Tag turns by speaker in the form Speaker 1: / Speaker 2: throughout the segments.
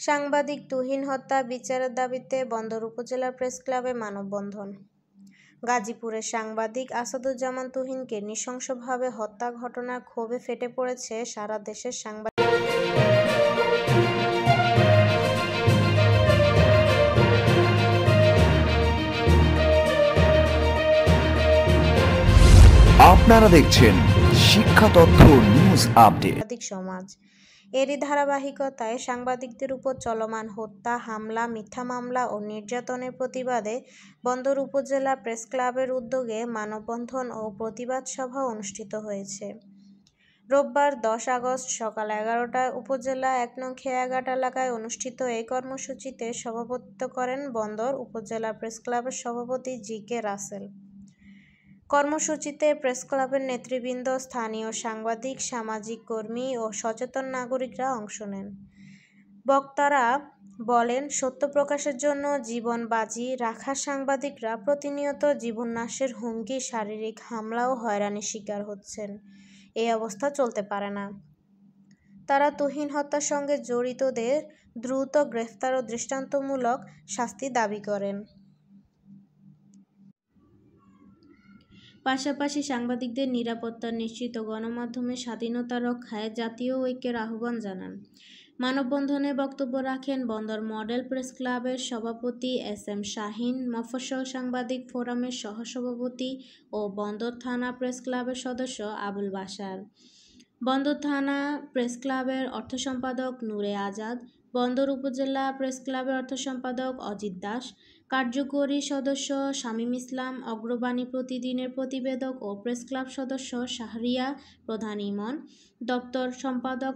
Speaker 1: সাংবাদিক তুহিন হত্যা বিচারের দাবিতে বন্দর উপজেলা প্রেস ক্লাবে মানববন্ধন। গাজীপুরের সাংবাদিক আসাদুজ্জামান তুহিনকে নৃশংসভাবে হত্যা ঘটনার ক্ষোভে ফেটে পড়েছে সারা দেশের সাংবাদিক।
Speaker 2: আপনারা দেখছেন শিক্ষা তথ্য নিউজ আপডেট।
Speaker 1: সমাজ এরই ধারাবাহিকতায় সাংবাদিকদের উপর চলমান হত্যা, হামলা, মিথ্যা মামলা ও নির্যাতনের প্রতিবাদে বন্দর উপজেলা প্রেস ক্লাবের উদ্যোগে মানববন্ধন ও প্রতিবাদ সভা অনুষ্ঠিত হয়েছে। রোববার 10 আগস্ট সকাল 11টায় উপজেলা 1 নং খেয়াঘাট এলাকায় অনুষ্ঠিত এই কর্মসূচিতে সভাপতিত্ব করেন বন্দর উপজেলা প্রেস ক্লাবের সভাপতি জি.কে. রাসেল। কর্মসূচিতে প্রেস ক্লাবের নেতৃবৃন্দ, স্থানীয় সাংবাদিক, সামাজিক কর্মী ও সচেতন নাগরিকরা অংশ নেন। বক্তারা বলেন, সত্য প্রকাশের জন্য জীবন বাজি রাখা সাংবাদিকরা প্রতিনিয়ত জীবননাশের হুমকি, শারীরিক হামলা ও হয়রানির শিকার হচ্ছেন। এই অবস্থা চলতে পারে না। তারা তুহিন হত্যার সঙ্গে জড়িতদের দ্রুত গ্রেফতার ও দৃষ্টান্তমূলক শাস্তি দাবি করেন। পাশাপাশি সাংবাদিকদের নিরাপত্তা নিশ্চিত ও গণমাধ্যমের স্বাধীনতা রক্ষায় জাতীয় ঐক্যের আহ্বান জানান। মানববন্ধনে বক্তব্য রাখেন বন্দর মডেল প্রেস ক্লাবের সভাপতি এস.এম. শাহীন, মফস্বল সাংবাদিক ফোরামের সহসভাপতি ও বন্দর থানা প্রেস ক্লাবের সদস্য আবুল বাশার, বন্দর থানা প্রেস ক্লাবের অর্থ সম্পাদক নূরে আজাদ, বন্দর উপজেলা প্রেস ক্লাবের অর্থ সম্পাদক অজিত দাস, কার্যকরী সদস্য শামীম ইসলাম, অগ্রবাণী প্রতিদিনের প্রতিবেদক ও প্রেস ক্লাব সদস্য শাহরিয়া প্রধান ইমন, দপ্তর সম্পাদক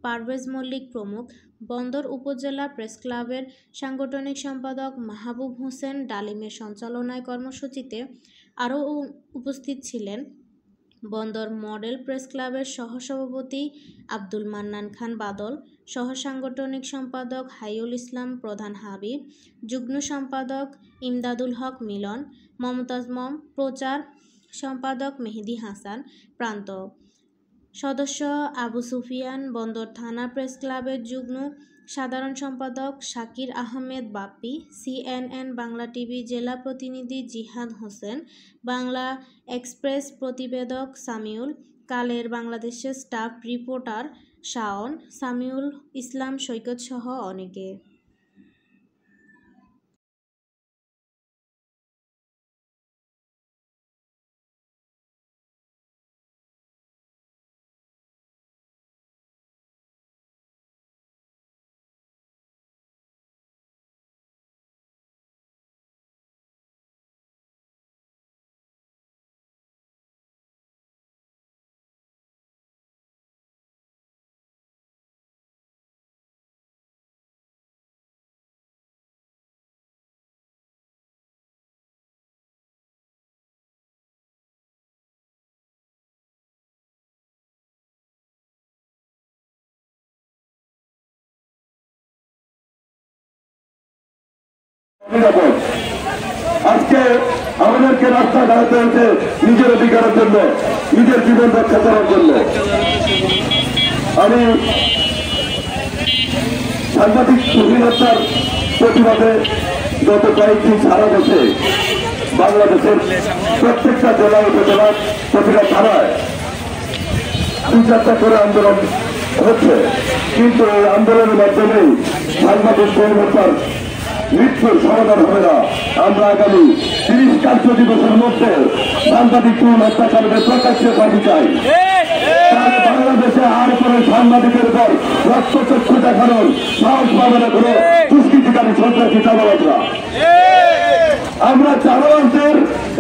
Speaker 1: পারভেজ মল্লিক প্রমুখ। বন্দর উপজেলা প্রেস ক্লাবের সাংগঠনিক সম্পাদক মাহবুব হোসেন ডালিমের সঞ্চালনায় কর্মসূচিতে আরও উপস্থিত ছিলেন বন্দর মডেল প্রেস ক্লাবের সহসভাপতি আব্দুল মান্নান খান বাদল, সহসাংগঠনিক সম্পাদক হাইউল ইসলাম প্রধান হাবিব, যুগ্ম সম্পাদক ইমদাদুল হক মিলন, মমতাজ মম, প্রচার সম্পাদক মেহেদি হাসান প্রান্ত, সদস্য আবু সুফিয়ান, বন্দর থানা প্রেস ক্লাবের যুগ্ম সাধারণ সম্পাদক শাকির আহমেদ বাপ্পি, CNN বাংলা টিভি জেলা প্রতিনিধি জিহাদ হোসেন, বাংলা এক্সপ্রেস প্রতিবেদক সামিউল, কালের বাংলাদেশের স্টাফ রিপোর্টার শাওন, সামিউল ইসলাম সৈকত সহ অনেকে।
Speaker 3: আজকে আমাদেরকে রাস্তা দাঁড়াতে হয়েছে নিজের অধিকারের জন্য, নিজের জীবন রক্ষা করার জন্য। আমি সাংবাদিক তুহিন হত্যার প্রতিবাদে গত কয়েকদিন সারা দেশে বাংলাদেশের প্রত্যেকটা জেলা উপজেলার প্রতিটা থানায় 2-4টা করে আন্দোলন হচ্ছে, কিন্তু এই আন্দোলনের মাধ্যমেই সাংবাদিক তুহিন হত্যার মৃত্যুর সমাধান হবে না। আমরা আগামী 30 কার্য দিবসের মধ্যে সাংবাদিক তুহিন হত্যাকারীদের প্রকাশ্যে দাবি চাই। বাংলাদেশে আর করে সাংবাদিকের উপর রক্তচক্ষু দেখানোর সাহস পাবে না কোনো দুষ্কৃতিকারী সন্ত্রাসী চাঁদাবাজরা। আমরা চাঁদাবাজদের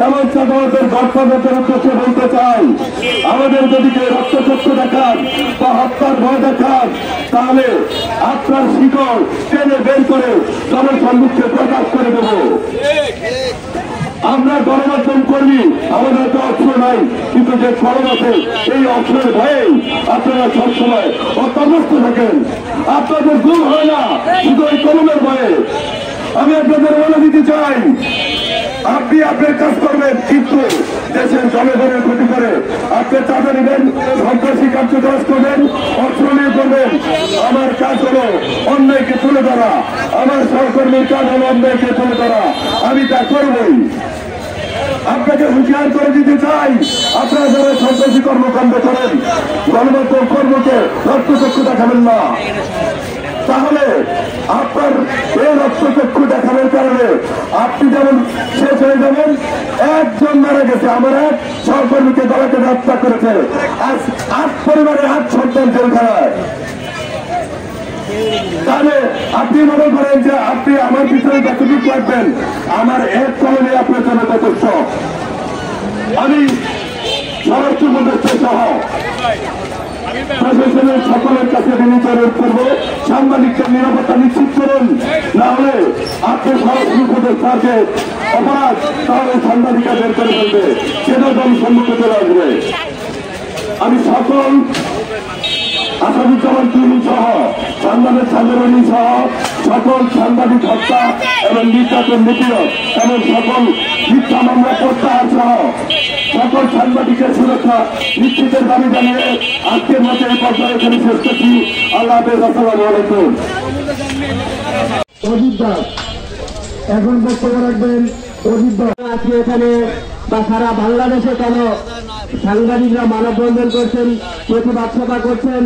Speaker 3: এবং চাঁদাবাজদের গঠনদের উদ্দেশ্যে বলতে চাই, আমাদের যদি কেউ রক্তচক্ষু দেখান বা হত্যার ভয় দেখান, তাহলে আপনার শিকড় টেনে বের করে জনসম্মুখে প্রকাশ করে দেব। আমরা গণমাধ্যম কর্মী, আমাদের তো অস্ত্র নাই, কিন্তু যে কলম আছে এই অস্ত্রের ভয়েই আপনারা সবসময় অত্যবস্ত থাকেন। আপনাদের গুম হয় না শুধু এই কলমের ভয়ে। আমি আপনাদের বলে দিতে চাই, আপনি আপনার কাজ করবেন, কিন্তু দেশের জনগণের ক্ষতি করে আপনি চাঁদা নেবেন, সন্ত্রাসী কার্যকলাপ করবেন, অস্ত্র নিয়ে করবেন। আমার কাজ হলো অন্যায়কে তুলে ধরা, আমার সহকর্মীর কাজ হলো অন্যায়কে তুলে ধরা। আমি তা করবই। আপনাকে হুঁশিয়ার করে দিতে চাই, আপনারা যারা সন্ত্রাসী কর্মকাণ্ড করেন, গণমাধ্যম কর্মকে রক্তচক্ষু দেখাবেন না। তাহলে আপনার এই রক্তচক্ষু দেখানোর কারণে আপনি যেমন শেষ হয়ে যাবেন। একজন মারা গেছে, আমার এক সহকর্মীকে দলাকে হত্যা করেছে, আজ 8 পরিবারের 8 সন্তান জেলখানায়। তাহলে আপনি মনে করেন যে আপনি আমার পিছনে যতটুকু রাখবেন, আমার এক কলমে আপনার জন্য যথেষ্ট। আমি স্বরাষ্ট্র উপদেষ্টা সহ প্রশাসনের সকলের কাছে বিনীত অনুরোধ করবো, সাংবাদিকদের নিরাপত্তা নিশ্চিত করুন। না হলে আপনি স্বরাষ্ট্র উপদেষ্টাকে অপরাধ, তাহলে সাংবাদিকরা বের করে ফেলবে, সেটা সম্মুখে চলে আসবে। আমি সকল আসাদুজ্জামান টুলু সহ সাংবাদিক সাগরণী সহ সকল সাংবাদিক হত্যা এবং নির্যাতন নিপীড়ন এবং সকল মিথ্যা মামলা প্রত্যাহার সহ সকল সাংবাদিকের সুরক্ষা নিশ্চিতের দাবি জানিয়ে আজকের মতো এই পর্যায়ে এখানে শেষ করছি। আল্লাহ হাফেজ, আসসালামু আলাইকুম। অজিত দাস এখন বক্তব্য রাখবেন। অজিত দাস আজকে এখানে বা সারা বাংলাদেশে কেন সাংবাদিকরা মানববন্ধন করছেন, প্রতিবাদ সভা করছেন,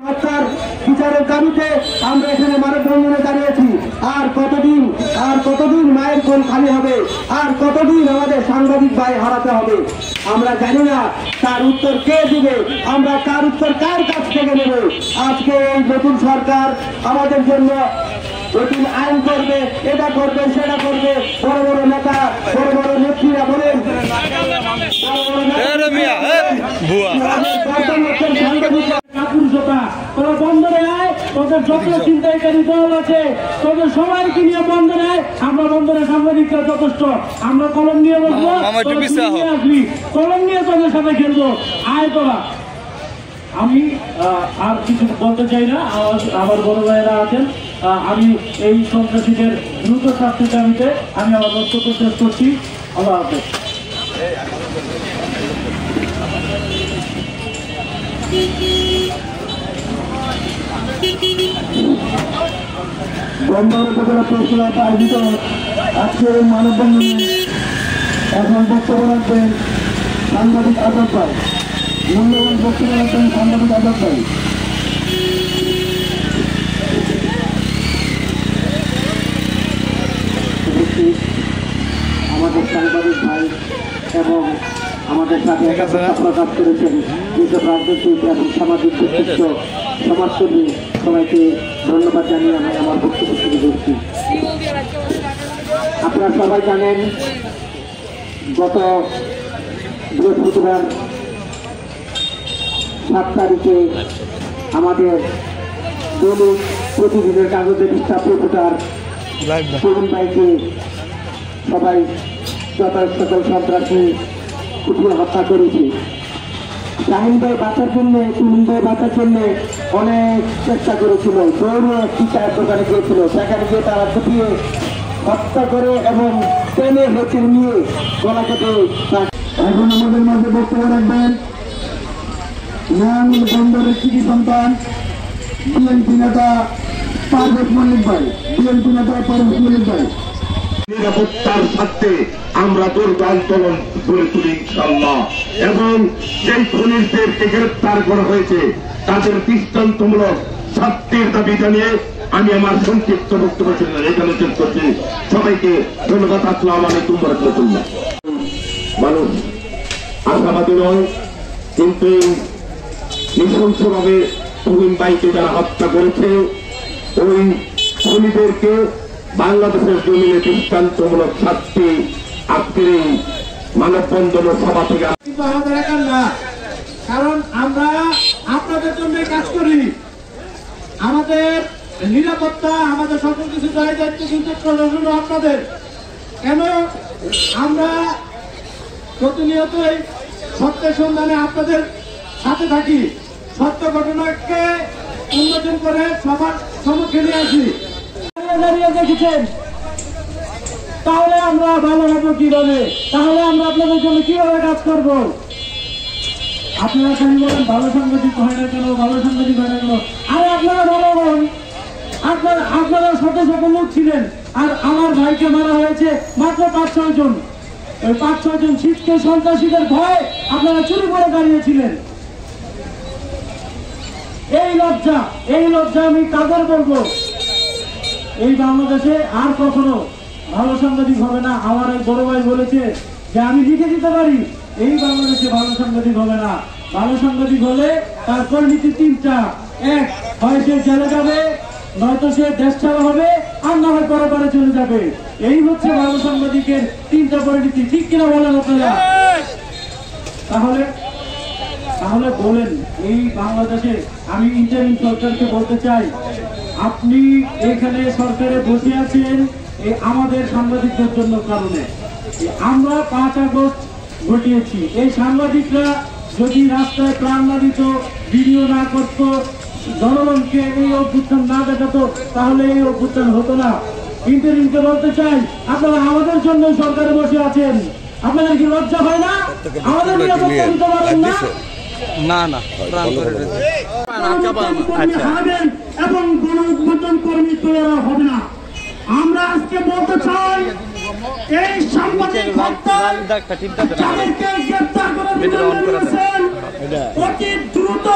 Speaker 3: হত্যার বিচারের দাবিতে আমরা এখানে মানববন্ধনে দাঁড়িয়েছি। আর কতদিন মায়ের কোল খালি হবে, আর কতদিন আমাদের সাংবাদিক ভাই হারাতে হবে আমরা জানি না। তার উত্তর কে দিবে, আমরা তার উত্তর কার কাছ থেকে নেব? আজকে এই নতুন সরকার আমাদের জন্য নতুন আইন করবে, এটা করবে, সেটা করবে। বড় বড় নেতা, বড় বড় নেত্রীরা বলেন তোরা বন্দরে আয়, তোদের যত চিন্তাকারী দল আছে তোদের সবাইকে নিয়ে বন্দরে আয়। আমরা বন্দরে সাংবাদিকরা যথেষ্ট, আমরা কলম নিয়ে বসবো, আসবি কলম নিয়ে তোদের সাথে খেলবো, আয় তোরা। আমি আর কিছু বলতে চাই না, আমার বড় ভাইয়েরা আছেন। আমি এই সন্ত্রাসীদের দ্রুত শাস্তির দাবিতে আমি আমার বক্তব্য শেষ করছি। আল্লাহ হাফেজ। বন্দর উপজেলা প্রেসক্লাব আয়োজিত আজকের এই মানববন্ধনে এখন বক্তব্য রাখবেন সাংবাদিক আজাদ ভাই। মূল্যবান বক্তব্য রাখবেন সাংবাদিক আজাদ ভাই। আমাদের সাংবাদিক ভাই এবং আমাদের সাথে প্রকাশ করেছেন যেসব রাজনৈতিক এবং সামাজিক ব্যক্তিত্ব, সমাজকর্মী, সবাইকে ধন্যবাদ জানিয়ে আমি আমার বক্তব্য শুরু করছি। আপনারা সবাই জানেন গত বৃহস্পতিবার 7 তারিখে আমাদের দৈনিক প্রতিদিনের কাগজের স্টাফ রিপোর্টার তরুণ ভাইকে সবাই সকল সন্ত্রাসী কুপিয়ে হত্যা করেছে। শাহিন ভাই বাঁচার জন্য, তরুণ ভাই বাঁচার জন্য অনেক চেষ্টা করেছিল। দৌড়ে একটি চায়ের দোকানে গিয়েছিল, সেখানে গিয়ে তারা কুপিয়ে হত্যা করে এবং টেনে হেঁচে নিয়ে গলা কেটে। এখন আমাদের মাঝে বক্তব্য রাখবেন নারায়ণগঞ্জ বন্দরের কৃতি সন্তান বিএনপি নেতা পারভেজ মল্লিক ভাই। বিএনপি নেতা পারভেজ মল্লিক ভাই। নিরাপত্তার স্বার্থে আমরা দুর্গ আন্দোলন গড়ে তুলি ইনশাআল্লাহ, এবং যেই খনিজদেরকে গ্রেপ্তার করা হয়েছে তাদের দৃষ্টান্তমূলক শাস্তির দাবি জানিয়ে আমি আমার সংক্ষিপ্ত বক্তব্য এখানে শেষ করছি। সবাইকে ধন্যবাদ। আসসালামু আলাইকুম ওয়া রাহমাতুল্লাহ। মানুষ আশাবাদী নয়, কিন্তু নৃশংসভাবে তরুণ ভাইকে যারা হত্যা করেছে ওই খুনিদেরকে বাংলাদেশের জমিনে দৃষ্টান্তমূলক শাস্তি আজকের এই মানববন্ধনের সভা থেকে আমাদের একার না, কারণ আমরা আপনাদের জন্য কাজ করি। আমাদের নিরাপত্তা, আমাদের সকল কিছু দায়িত্ব কিন্তু প্রশাসন আপনাদের। কেন আমরা প্রতিনিয়তই সত্যের সন্ধানে আপনাদের সাথে থাকি, সত্য ঘটনাকে উন্মোচন করে সবার সম্মুখে নিয়ে আসি। দাঁড়িয়ে দেখেছেন, তাহলে আমরা ভালো হবো কিভাবে? তাহলে আমরা আপনাদের জন্য কিভাবে কাজ করব? আপনারা খালি বলেন ভালো সাংবাদিক হয় না কেন, ভালো সাংবাদিক হয় না কেন। আরে আপনারা ভালো হন,
Speaker 4: আপনারা শত শত লোক ছিলেন, আর আমার ভাইকে মারা হয়েছে মাত্র 5-6 জন। ওই 5-6 জন শীতকে সন্ত্রাসীদের ভয়ে আপনারা চুরি করে দাঁড়িয়েছিলেন। এই লজ্জা আমি কাদের বলবো? এই বাংলাদেশে আর কখনো ভালো সাংবাদিক হবে না। আমার এক বড় ভাই বলেছে যে আমি লিখে দিতে পারি, এই বাংলাদেশে ভালো সাংবাদিক হবে না। ভালো সাংবাদিক হলে তার পরিণতি 3টা, এক হয় সে জেলে যাবে, নয়তো সে দেশ ছাড়া হবে, আর না হয় পরে চলে যাবে। এই হচ্ছে ভালো সাংবাদিকের 3টা পরিণতি। ঠিক কিনা বলেন আপনারা? তাহলে বলেন, এই বাংলাদেশে আমি ইন্টারিম সরকারকে বলতে চাই, আপনি এখানে সরকারে বসে আছেন আমাদের সাংবাদিকদের জন্য কারণে। আমরা 5 আগস্ট ঘটিয়েছি। এই সাংবাদিকরা যদি রাস্তায় প্রাণ না দিত, ভিডিও না করতো, জনগণকে এই অভ্যুত্থান না দেখাতো, তাহলে এই অভ্যুত্থান হতো না। ইন্টারিমকে বলতে চাই, আপনারা আমাদের জন্য সরকারে বসে আছেন, আপনাদের কি লজ্জা হয় না? আমাদের নিরাপত্তা দিতে পারেন না? এবং গণঅভ্যুত্থান কর্মী তৈরি হবে না। আমরা আজকে বলতে চাই, এই সাংবাদিক যাদেরকে গ্রেপ্তার করে দিয়েছেন, অতি দ্রুত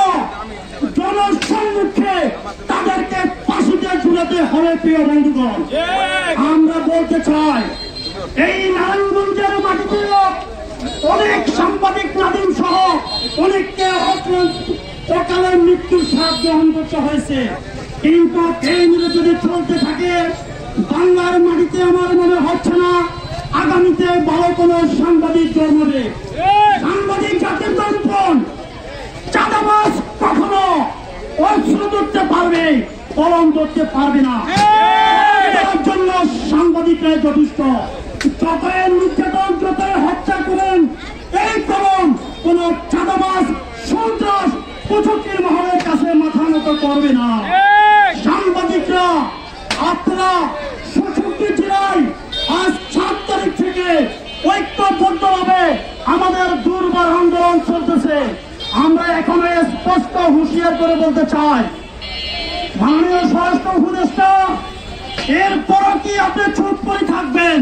Speaker 4: জনসম্মুখে তাদেরকে ফাঁসিতে ঝুলাতে হবে। প্রিয় বন্ধুগণ, আমরা বলতে চাই, এই নারায়ণগঞ্জের মাটিতে অনেক সাংবাদিক নাদিম সহ অনেককে অকালে মৃত্যুর স্বাদ গ্রহণ করতে হয়েছে। কিন্তু এই মিলে যদি চলতে থাকে, বাংলার মাটিতে আমার মনে হচ্ছে না আগামীতে ভালো কোনো সাংবাদিক জন্মবে। সাংবাদিক জাতির দর্পণ, চাঁদাবাজ কখনো অস্ত্র ধরতে পারবে, কলম ধরতে পারবে না। তার জন্য সাংবাদিকরাই যথেষ্ট। যতই নির্যাতন, যতই হত্যা করেন, এই কলম কোন চাঁদাবাজ, সন্ত্রাস, কুচক্রীর মহলের কাছে মাথা নত করবে না। সাংবাদিকরা আপনারা ৬৬ জেলায় আজ 7 তারিখ থেকে ঐক্যবদ্ধভাবে আমাদের দুর্বার আন্দোলন চলতেছে। আমরা এখনো স্পষ্ট হুঁশিয়ার করে বলতে চাই, মাননীয় স্বরাষ্ট্র উপদেষ্টা, এরপরও কি আপনি চুপ করে থাকবেন?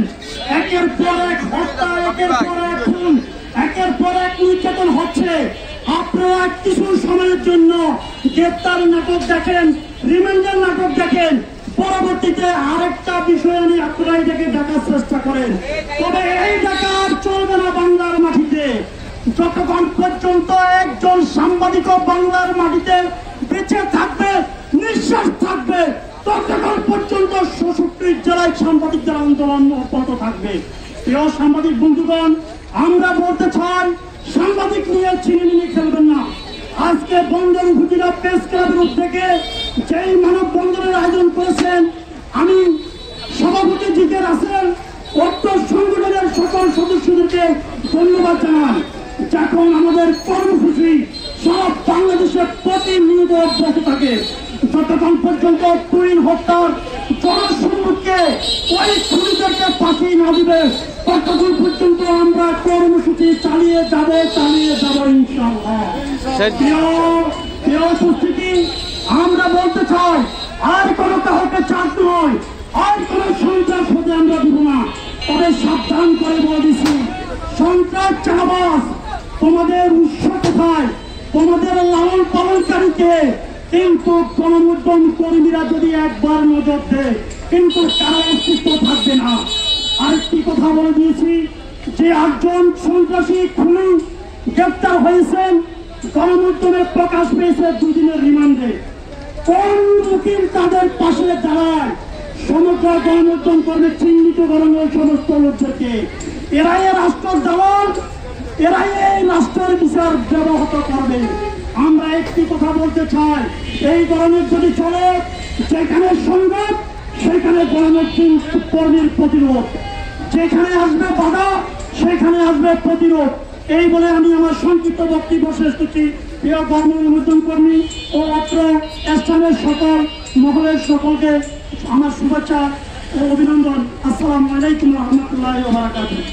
Speaker 4: একের পর এক হত্যা, একের পর এক খুন, একের পর এক নির্যাতন হচ্ছে। আপনারা কিছু সময়ের জন্য গ্রেপ্তার নাটক দেখেন, রিমান্ডের নাটক দেখেন, পরবর্তীতে আরেকটা বিষয় আমি আপনারা এটাকে দেখার চেষ্টা করেন। তবে এই ডাকা আর চলবে না বাংলার মাটিতে। যতক্ষণ পর্যন্ত একজন সাংবাদিক বাংলার মাটিতে বেঁচে থাকবে, নিঃশ্বাস থাকবে, ততক্ষণ পর্যন্ত ৬৬ জেলায় সাংবাদিকদের আন্দোলন অব্যাহত থাকবে। প্রিয় সাংবাদিক বন্ধুগণ, আমরা বলতে চাই, সাংবাদিক নিয়ে ছিনিমিনি খেলবেন না। আজকে বন্দর উপজেলা প্রেস ক্লাবের উদ্যোগে যেই মানববন্ধনের আয়োজন করেছেন, আমি সভাপতি জিজ্ঞেস আছেন, অর্থ সংগঠনের সকল সদস্যদেরকে ধন্যবাদ জানান। যখন আমাদের কর্মসূচি সব বাংলাদেশের প্রতিনিয়ত অব্যাহত থাকে, যতক্ষণ পর্যন্ত তুইন হত্যার জনসম্মুখে ওই খুনিদেরকে ফাঁসি না দিবে, ততক্ষণ পর্যন্ত আমরা কর্মসূচি চালিয়ে যাব ইনশাআল্লাহ। প্রিয় উপস্থিতি, আমরা বলতে চাই, আর কোনো কাউকে চাপ নয়, আর কোনো সন্ত্রাস হতে আমরা দিব না। তবে সাবধান করে বলে দিচ্ছি, সন্ত্রাস, চাঁদাবাজ, তোমাদের উৎস কোথায়, তোমাদের লালন পালনকারীকে? কিন্তু গণমাধ্যম কর্মীরা যদি একবার নজর দেয়, কিন্তু কারো অস্তিত্ব থাকবে না। আরেকটি কথা বলে দিয়েছি, যে 8 জন সন্ত্রাসী খুনি গ্রেপ্তার হয়েছেন, গণমাধ্যমে প্রকাশ পেয়েছে 2 দিনের রিমান্ডে। কোন উকিল তাদের পাশে দাঁড়ায়? সমগ্র গণমাধ্যম কর্মী চিহ্নিত করেন ওই সমস্ত লোকদেরকে। এরাই রাষ্ট্রের দালাল, এরাই এই রাষ্ট্রের বিচার ব্যবহৃত করবে। আমরা একটি কথা বলতে চাই, এই ধরনের যদি চলে, যেখানে সংবাদ সেখানে গণমাধ্যম কর্মীর প্রতিরোধ, যেখানে আসবে বাধা সেখানে আসবে প্রতিরোধ। এই বলে আমি আমার সংক্ষিপ্ত বক্তব্য শেষ করছি। প্রিয় গণমাধ্যম কর্মী ও অত্র স্থানের সকল মহলের সকলকে আমার শুভেচ্ছা ও অভিনন্দন। আসসালামু আলাইকুম রহমতুল্লাহি ওয়া বারাকাতুহু।